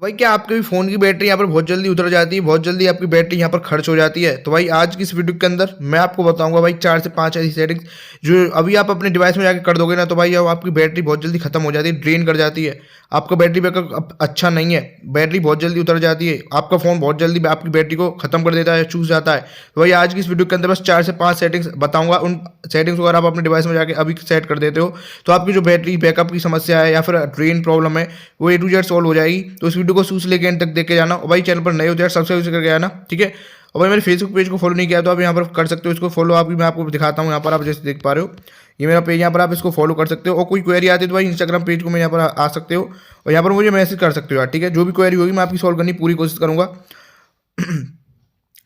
भाई क्या आपके भी फ़ोन की बैटरी यहाँ पर बहुत जल्दी उतर जाती है, बहुत जल्दी आपकी बैटरी यहाँ पर खर्च हो जाती है? तो भाई आज की इस वीडियो के अंदर मैं आपको बताऊंगा भाई 4 से 5 ऐसी सेटिंग्स जो अभी आप अपने डिवाइस में जाके कर दोगे ना, तो भाई अब आपकी बैटरी बहुत जल्दी खत्म हो जाती है, ड्रेन कर जाती है। आपका बैटरी बैकअप अब अच्छा नहीं है, बैटरी बहुत जल्दी उतर जाती है, आपका फ़ोन बहुत जल्दी आपकी बैटरी को खत्म कर देता है, चूस जाता है। तो भाई आज की इस वीडियो के अंदर बस 4 से 5 सेटिंग्स बताऊंगा। उन सेटिंग्स को अगर आप अपने डिवाइस में जाके अभी सेट कर देते हो तो आपकी जो बैटरी बैकअप की समस्या है या फिर ड्रेन प्रॉब्लम है वो A to Z सॉल्व हो जाएगी। तो इस वीडियो को शुरू से लेकर एंड तक देख के जाना, और भाई चैनल पर नए हो तो यार सब्सक्राइब करके आना, ठीक है। और भाई मेरे फेसबुक पेज को फॉलो नहीं किया तो आप यहाँ पर कर सकते हो इसको फॉलो। आप भी मैं आपको दिखाता हूँ, यहाँ पर आप जैसे देख पा रहे हो ये मेरा पेज, यहाँ पर आप इसको फॉलो कर सकते हो। और कोई क्वेरी आती है तो भाई इंस्टाग्राम पेज को मैं यहाँ पर आ सकते हो और यहाँ पर मुझे मैसेज कर सकते हो यार, ठीक है। जो भी क्वेरी होगी मैं आपकी सॉल्व करने की पूरी कोशिश करूँगा।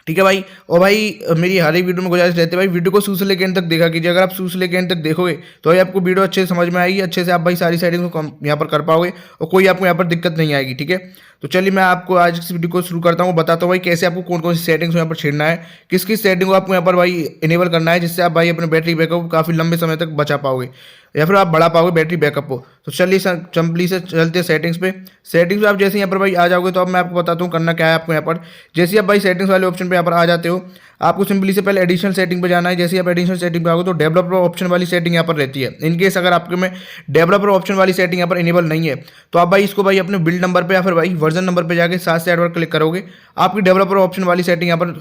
ठीक है भाई। और भाई मेरी हर एक वीडियो में गुजारिश रहती है भाई वीडियो को शुरू से लेकर एंड तक देखा कीजिए। अगर आप शुरू से लेकर एंड तक देखोगे तो भाई आपको वीडियो अच्छे से समझ में आएगी, अच्छे से आप भाई सारी सेटिंग्स को यहाँ पर कर पाओगे और कोई आपको यहाँ पर दिक्कत नहीं आएगी, ठीक है। तो चलिए मैं आपको आज इस वीडियो को शुरू करता हूँ, बताता हूँ भाई कैसे आपको कौन कौन सी सेटिंग्स यहाँ पर छेड़ना है, किस किस सेटिंग को आपको यहाँ पर भाई इनेबल करना है, जिससे आप भाई अपने बैटरी बैकअप काफ़ी लंबे समय तक बचा पाओगे या फिर आप बढ़ा पाओगे बैटरी बैकअप को। तो चलिए सिंपली से चलते हैं सेटिंग्स पे। सेटिंग्स पे आप जैसे यहाँ पर भाई आ जाओगे तो अब मैं आपको बताता हूँ करना क्या है आपको यहाँ पर। जैसे ही आप भाई सेटिंग्स वाले ऑप्शन पे यहाँ पर आ जाते हो, आपको सिंपली से पहले एडिशनल सेटिंग पे जाना है। जैसे ही आप एडिशनल सेटिंग पे आओगे तो डेवलपर ऑप्शन वाली सेटिंग यहाँ पर रहती है। इनकेस अगर आपके में डेवलपर ऑप्शन वाली सेटिंग यहाँ पर इनेबल नहीं है तो आप भाई इसको भाई अपने बिल्ड नंबर पर या फिर भाई वर्जन नंबर पर जाकर 7 से 8 बार क्लिक करोगे, आपकी डेवलपर ऑप्शन वाली सेटिंग यहाँ पर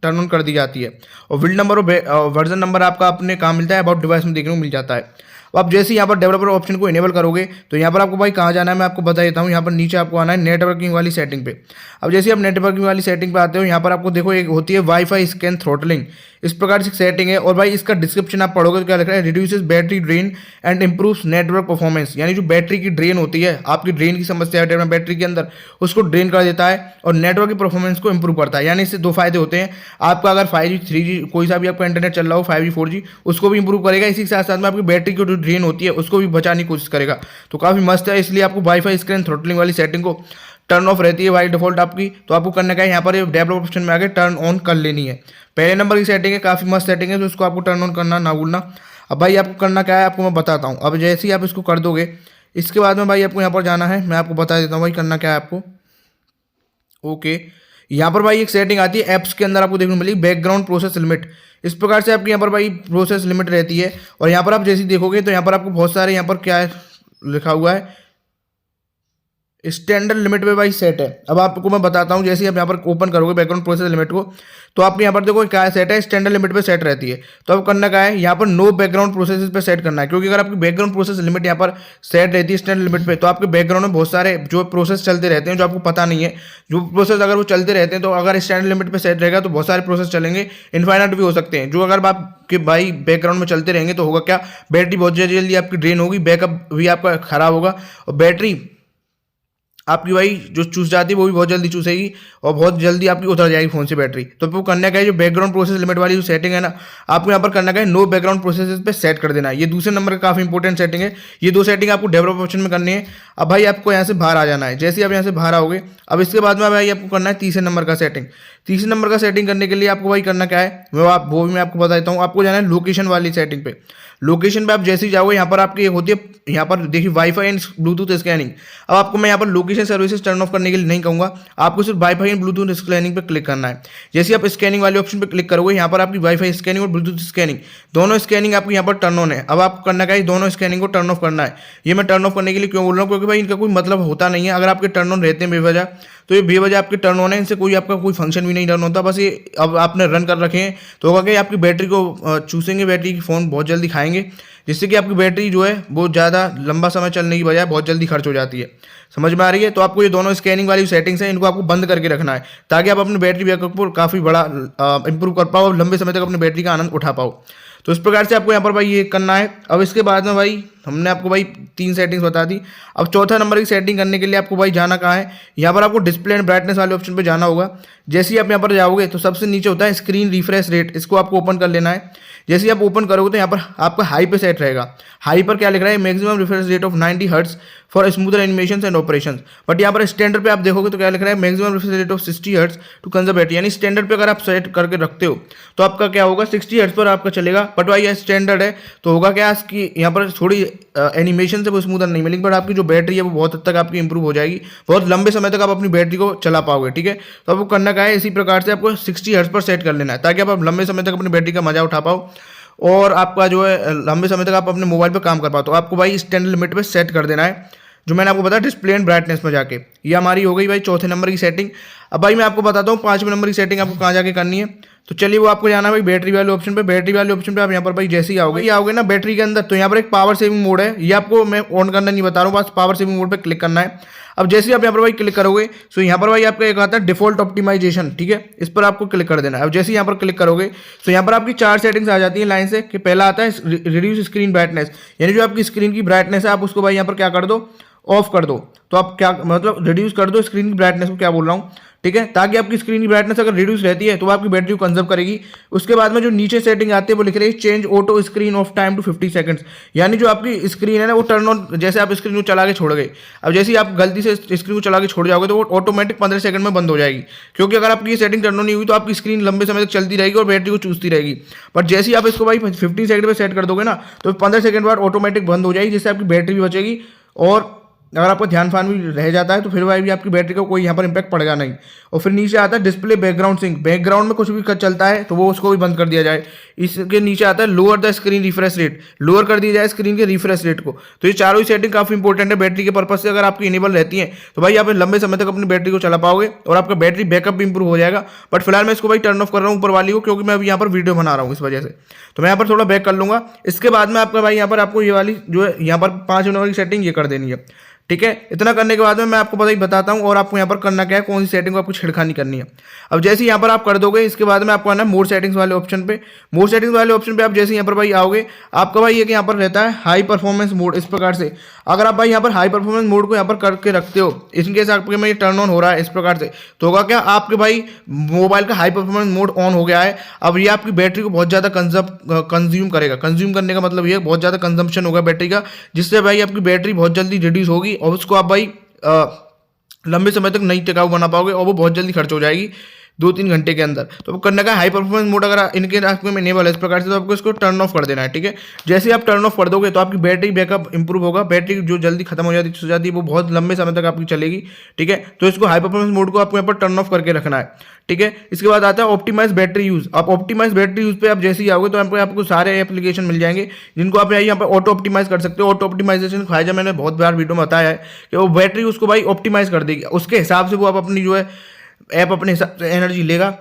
टर्न ऑन कर दी जाती है। और बिल्ड नंबर और वर्जन नंबर आपका अपने कहाँ मिलता है, अबाउट डिवाइस में देखने को मिल जाता है। अब आप जैसे ही यहाँ पर डेवलपर ऑप्शन को इनेबल करोगे तो यहाँ पर आपको भाई कहाँ जाना है मैं आपको बता देता हूँ। यहाँ पर नीचे आपको आना है नेटवर्किंग वाली सेटिंग पे। अब जैसे आप नेटवर्किंग वाली सेटिंग पे आते हो, यहाँ पर आपको देखो एक होती है वाईफाई स्कैन थ्रोटलिंग, इस प्रकार से सेटिंग है। और भाई इसका डिस्क्रिप्शन आप पढ़ोगे तो क्या लिखा है, reduces battery drain and improves network performance. यानी जो बैटरी की ड्रेन होती है, आपकी ड्रेन की समस्या है बैटरी के अंदर, उसको ड्रेन कर देता है और नेटवर्क की परफॉर्मेंस को इंप्रूव करता है। यानी इससे दो फायदे होते हैं, आपका अगर 5G 3G कोई सा भी आपका इंटरनेट चल रहा हो 5G 4G उसको भी इंप्रूव करेगा, इसी के साथ साथ में आपकी बैटरी की जो ड्रेन होती है उसको भी बचाने की कोशिश करेगा। तो काफ़ी मस्त है, इसलिए आपको वाईफाई स्क्रीन थ्रोटलिंग वाली सेटिंग को टर्न ऑफ रहती है भाई डिफॉल्ट आपकी। तो आपको करना क्या है, यहाँ पर डेवलप ऑप्शन में आके टर्न ऑन कर लेनी है। पहले नंबर की सेटिंग है, काफ़ी मस्त सेटिंग है, तो इसको आपको टर्न ऑन करना ना भूलना। अब भाई आपको करना क्या है आपको मैं बताता हूँ। अब जैसे ही आप इसको कर दोगे इसके बाद में भाई आपको यहाँ पर जाना है, मैं आपको बता देता हूँ भाई करना क्या है आपको। ओके, यहाँ पर भाई एक सेटिंग आती है ऐप्स के अंदर, आपको देखने को मिलेगी बैकग्राउंड प्रोसेस लिमिट। इस प्रकार से आपकी यहाँ पर भाई प्रोसेस लिमिट रहती है। और यहाँ पर आप जैसे देखोगे तो यहाँ पर आपको बहुत सारे यहाँ पर क्या है लिखा हुआ है, स्टैंडर्ड लिमिट पे भाई सेट है। अब आपको मैं बताता हूँ, जैसे आप यहाँ पर ओपन करोगे बैकग्राउंड प्रोसेस लिमिट को तो आप यहाँ पर देखो क्या सेट है, स्टैंडर्ड लिमिट पे सेट रहती है। तो अब करना क्या है, यहाँ पर नो बैकग्राउंड प्रोसेस पे सेट करना है, क्योंकि अगर आपकी बैकग्राउंड प्रोसेस लिमिट यहाँ पर सेट रहती है स्टैंडर्ड लिमिट पे तो आपके बैकग्राउंड में बहुत सारे जो प्रोसेस चलते रहते हैं जो आपको पता नहीं है। जो प्रोसेस अगर वो चलते रहते हैं तो अगर स्टैंडर्ड लिमिट पे सेट रहेगा तो बहुत सारे प्रोसेस चलेंगे, इनफाइनाइट भी हो सकते हैं। जो अगर आपके भाई बैकग्राउंड में चलते रहेंगे तो होगा क्या, बैटरी बहुत जल्दी आपकी ड्रेन होगी, बैकअप भी आपका खराब होगा और बैटरी आपकी भाई जो चूस जाती है वो भी बहुत जल्दी चूसेगी और बहुत जल्दी आपकी उतर जाएगी फ़ोन से बैटरी। तो आपको करना क्या है, जो बैकग्राउंड प्रोसेस लिमिट वाली जो सेटिंग है ना, आपको यहाँ पर करना क्या है, नो बैकग्राउंड प्रोसेस पे सेट कर देना है। ये दूसरे नंबर का काफ़ी इंपॉर्टेंट सेटिंग है। ये दो सेटिंग आपको डेवलप ऑप्शन में करनी है। अब भाई आपको यहाँ से बाहर आ जाना है। जैसे आप यहाँ से बाहर आओगे अब इसके बाद में भाई आपको करना है तीसरे नंबर का सेटिंग। तीसरे नंबर का सेटिंग करने के लिए आपको भाई करना क्या है वो भी मैं आपको बता देता हूँ। आपको जाना है लोकेशन वाली सेटिंग पे। लोकेशन पे आप जैसे ही जाओगे यहाँ पर आपकी होती है, यहाँ पर देखिए वाईफाई एंड ब्लूटूथ स्कैनिंग। अब आपको मैं यहाँ पर लोकेशन सर्विसेज टर्न ऑफ करने के लिए नहीं कहूँगा, आपको सिर्फ वाईफाई एंड ब्लूटूथ स्कैनिंग पे क्लिक करना है। जैसे आप स्कैनिंग वाले ऑप्शन पे क्लिक करोगे यहाँ पर आपकी वाईफाई स्कैनिंग और ब्लूटूथ स्कैनिंग दोनों स्कैनिंग आपको यहाँ पर टर्न ऑन है। अब आपको करना क्या है, दोनों स्कैनिंग को टर्न ऑफ करना है। ये मैं टर्न ऑफ करने के लिए क्यों बोल रहा हूँ, क्योंकि भाई इनका कोई मतलब होता नहीं है। अगर आपके टर्न ऑन रहते हैं बेवजह तो ये बेवजह आपके टर्न ऑन है, इनसे कोई आपका कोई फंक्शन भी नहीं रन होता। बस ये अब आपने रन कर रखे हैं तो होगा कि आपकी बैटरी को चूसेंगे, बैटरी की फ़ोन बहुत जल्दी खाएंगे, जिससे कि आपकी बैटरी जो है वो ज़्यादा लंबा समय चलने की बजाय बहुत जल्दी खर्च हो जाती है। समझ में आ रही है। तो आपको ये दोनों स्कैनिंग वाली सेटिंग्स हैं, इनको आपको बंद करके रखना है ताकि आप अपने बैटरी बैकअप को काफ़ी बड़ा इंप्रूव कर पाओ और लंबे समय तक अपनी बैटरी का आनंद उठा पाओ। तो इस प्रकार से आपको यहाँ पर भाई ये करना है। अब इसके बाद में भाई हमने आपको भाई 3 सेटिंग्स बता दी। अब चौथा नंबर की सेटिंग करने के लिए आपको भाई जाना कहाँ है, यहाँ पर आपको डिस्प्ले एंड ब्राइटनेस वाले ऑप्शन पे जाना होगा। जैसे ही आप यहाँ पर जाओगे तो सबसे नीचे होता है स्क्रीन रिफ्रेश रेट, इसको आपको ओपन कर लेना है। जैसे ही आप ओपन करोगे तो यहाँ पर आपका हाई पे सेट रहेगा। हाई पर क्या लिख रहा है, maximum refresh rate of 90 hertz for smoother animation and operation. But यहाँ पर स्टैंडर्ड पे आप देखोगे तो क्या लिख रहा है, maximum refresh rate of 60 hertz to conserve battery, यानी स्टैंडर्ड पे अगर आप सेट करके रखते हो तो आपका क्या होगा 60 हर्ट्ज पर आपका चलेगा। बट भाई ये स्टैंडर्ड है तो होगा क्या कि यहाँ पर थोड़ी एनिमेशन से वो स्मूथर नहीं मिलेगी, बट आपकी जो बैटरी है वो बहुत हद तक आपकी इंप्रूव हो जाएगी, बहुत लंबे समय तक आप अपनी बैटरी को चला पाओगे। ठीक है, तो आपको करना क्या है, इसी प्रकार से आपको 60 हर्ट्ज पर सेट कर लेना है ताकि आप लंबे समय तक अपनी बैटरी का मजा उठा पाओ और आपका जो है लंबे समय तक आप अपने मोबाइल पर काम कर पाओ। तो आपको भाई स्टैंडर्ड लिमिट पे सेट कर देना है, जो मैंने आपको बताया डिस्प्ले एंड ब्राइटनेस में जाके। ये हमारी हो गई भाई चौथे नंबर की सेटिंग। अब भाई मैं आपको बताता हूँ 5वें नंबर की सेटिंग आपको कहाँ जाके करनी है। तो चलिए वो आपको जाना है भाई बैटरी वाले ऑप्शन पे। बैटरी वाले ऑप्शन पे आप यहाँ पर भाई जैसे ही आओगे ना बैटरी के अंदर, तो यहाँ पर एक पावर सेविंग मोड है, ये आपको मैं ऑन करना नहीं बता रहा हूँ, बस पावर सेविंग मोड पे क्लिक करना है। अब जैसे ही आप यहाँ पर भाई क्लिक करोगे तो यहाँ पर भाई आपका एक आता है डिफॉल्ट ऑप्टिमाइजेशन। ठीक है, इस पर आपको क्लिक कर देना है। अब जैसे ही यहाँ पर क्लिक करोगे तो यहाँ पर आपकी 4 सेटिंग्स आ जाती हैं लाइन से, कि पहला आता है रिड्यूस स्क्रीन ब्राइटनेस, यानी जो आपकी स्क्रीन की ब्राइटनेस है आप उसको भाई यहाँ पर क्या कर दो, ऑफ कर दो। तो आप क्या मतलब रिड्यूस कर दो स्क्रीन की ब्राइटनेस को, क्या बोल रहा हूँ, ठीक है, ताकि आपकी स्क्रीन की ब्राइटनेस अगर रिड्यूस रहती है तो वो आपकी बैटरी को कंजर्व करेगी। उसके बाद में जो नीचे सेटिंग आती है वो लिख रही है change auto screen off time to 50 seconds, यानी जो आपकी स्क्रीन है ना वो टर्न ऑन, जैसे आप स्क्रीन को चला के छोड़ गए, अब जैसे ही आप गलती से स्क्रीन को चला के छोड़ जाओगे तो वो ऑटोमेटिक 15 सेकंड में बंद हो जाएगी, क्योंकि अगर आपकी ये सेटिंग टर्न ऑन नहीं हुई तो आपकी स्क्रीन लंबे समय तक चलती रहेगी और बैटरी को चूसती रहेगी। बट जैसे ही आप इसको भाई 50 सेकंड पर सेट कर दोगे ना तो 15 सेकंड बाद ऑटोमेटिक बंद हो जाएगी, जिससे आपकी बैटरी भी बचेगी और अगर आपका ध्यान फान भी रह जाता है तो फिर भाई भी आपकी बैटरी को कोई यहाँ पर इंपैक्ट पड़ेगा नहीं। और फिर नीचे आता है डिस्प्ले बैकग्राउंड सिंक, बैकग्राउंड में कुछ भी चलता है तो वो उसको भी बंद कर दिया जाए। इसके नीचे आता है lower the screen refresh rate, lower कर दिया जाए स्क्रीन के रिफ्रेश रेट को। तो ये चारों ही सेटिंग काफी इंपॉर्टेंट है बैटरी के पर्पज से, अगर आपकी इनेबल रहती है तो भाई आप लंबे समय तक अपनी बैटरी को चला पाओगे और आपका बैटरी बैकअप भी इंप्रूव हो जाएगा। बट फिलहाल मैं इसको भाई टर्न ऑफ कर रहा हूँ ऊपर वाली को, क्योंकि मैं अभी यहाँ पर वीडियो बना रहा हूँ इस वजह से, तो मैं यहाँ पर थोड़ा बैक कर लूंगा। इसके बाद में आपका भाई यहाँ पर आपको ये वाली जो है यहाँ पर 5 नंबर की सेटिंग ये कर देनी है। ठीक है, इतना करने के बाद में मैं आपको बताता हूँ और आपको यहाँ पर करना क्या है, कौन सी सेटिंग को आपको छिड़खानी करनी है। अब जैसे यहाँ पर आप कर दोगे इसके बाद में आपको आना है मोड सेटिंग्स वाले ऑप्शन पे। मोड सेटिंग्स वाले ऑप्शन पे आप जैसे यहाँ पर भाई आओगे, आपका भाई एक यहाँ पर रहता है हाई परफॉर्मेंस मोड। इस प्रकार से अगर आप भाई यहाँ पर हाई परफॉर्मेंस मोड को यहाँ पर करके रखते हो, इनकेस आपके में ये टर्न ऑन हो रहा है इस प्रकार से, तो होगा क्या, आपके भाई मोबाइल का हाई परफॉर्मेंस मोड ऑन हो गया है। अब ये आपकी बैटरी को बहुत ज़्यादा कंज्यूम करेगा। कंज्यूम करने का मतलब ये बहुत ज़्यादा कंजम्पशन होगा बैटरी का, जिससे भाई आपकी बैटरी बहुत जल्दी रिड्यूस होगी और उसको आप भाई लंबे समय तक नहीं टिकाऊ बना पाओगे और वो बहुत जल्दी खर्च हो जाएगी 2-3 घंटे के अंदर। तो वो करने का हाई परफॉर्मेंस मोड अगर इनके आपके में इनेबल है इस प्रकार से, तो आपको इसको टर्न ऑफ कर देना है। ठीक है, जैसे ही आप टर्न ऑफ कर दोगे तो आपकी बैटरी बैकअप इंप्रूव होगा, बैटरी जो जल्दी खत्म हो जाती है वो बहुत लंबे समय तक आपकी चलेगी। ठीक है, तो इसको हाई परफॉर्मेंस मोड को आपको यहाँ पर टर्न ऑफ करके रखना है। ठीक है, इसके बाद आता है ऑप्टिमाइज बैटरी यूज। आप ऑप्टिमाइज बैटरी यूज पे आप जैसे ही आओगे तो आपको सारे एप्लीकेशन मिल जाएंगे जिनको आप यहाँ पर ऑटो ऑप्टिमाइज कर सकते हो। ऑटो ऑप्टिमाइजेशन फायदा मैंने बहुत बार वीडियो में बताया है कि वो बैटरी उसको भाई ऑप्टिमाइज कर देगी, उसके हिसाब से वो आप अपनी जो है ऐप अपने हिसाब से एनर्जी लेगा,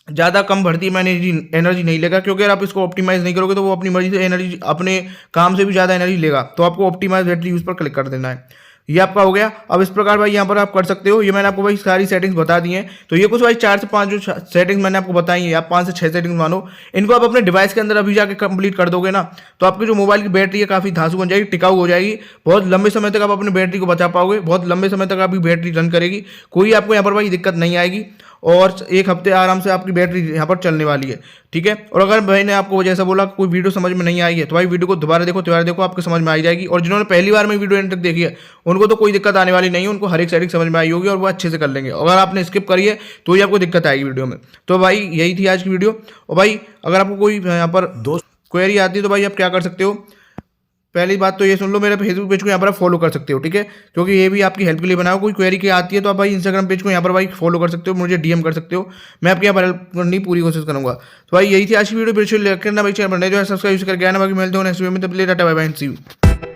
ज़्यादा कम भरती में एनर्जी नहीं लेगा, क्योंकि अगर आप इसको ऑप्टिमाइज नहीं करोगे तो वो अपनी मर्जी से एनर्जी अपने काम से भी ज़्यादा एनर्जी लेगा। तो आपको ऑप्टिमाइज बैटरी यूज पर क्लिक कर देना है। ये आपका हो गया। अब इस प्रकार भाई यहाँ पर आप कर सकते हो। ये मैंने आपको भाई सारी सेटिंग्स बता दी हैं। तो ये कुछ भाई 4 से 5 जो सेटिंग्स मैंने आपको बताई हैं, आप 5 से 6 सेटिंग्स मानो, इनको आप अपने डिवाइस के अंदर अभी जाके कंप्लीट कर दोगे ना तो आपकी जो मोबाइल की बैटरी है काफ़ी धांसू बन जाएगी, टिकाऊ हो जाएगी, बहुत लंबे समय तक आप अपनी बैटरी को बचा पाओगे, बहुत लंबे समय तक आपकी बैटरी रन करेगी, कोई आपको यहाँ पर भाई दिक्कत नहीं आएगी और 1 हफ्ते आराम से आपकी बैटरी यहाँ पर चलने वाली है। ठीक है, और अगर भाई ने आपको जैसा बोला कोई वीडियो समझ में नहीं आई है तो भाई वीडियो को दोबारा देखो आपको समझ में आ जाएगी। और जिन्होंने पहली बार में वीडियो एंड तक देखी है उनको तो कोई दिक्कत आने वाली नहीं है, उनको हर एक सेटिंग समझ में आई होगी और वो अच्छे से कर लेंगे। अगर आपने स्किप करी है तो ही आपको दिक्कत आएगी वीडियो में। तो भाई यही थी आज की वीडियो। और भाई अगर आपको कोई यहाँ पर दोस्त क्वेरी आती है तो भाई आप क्या कर सकते हो, पहली बात तो ये सुन लो, मेरे फेसबुक पेज को यहाँ पर आप फॉलो कर सकते हो। ठीक है, क्योंकि ये भी आपकी हेल्प के लिए बनाओ। कोई क्वेरी की आती है तो आप भाई इंस्टाग्राम पेज को यहाँ पर भाई फॉलो कर सकते हो, मुझे डीएम कर सकते हो, मैं आपके यहाँ पर हेल्प करने की पूरी कोशिश करूँगा। तो भाई यही थी आज की वीडियो। फिर लेकर ना भाई चैनल जो है सब्सक्राइब करके आना। बाकी मिलते हो नेक्स्ट वीडियो में, तब ले tata bye bye see you.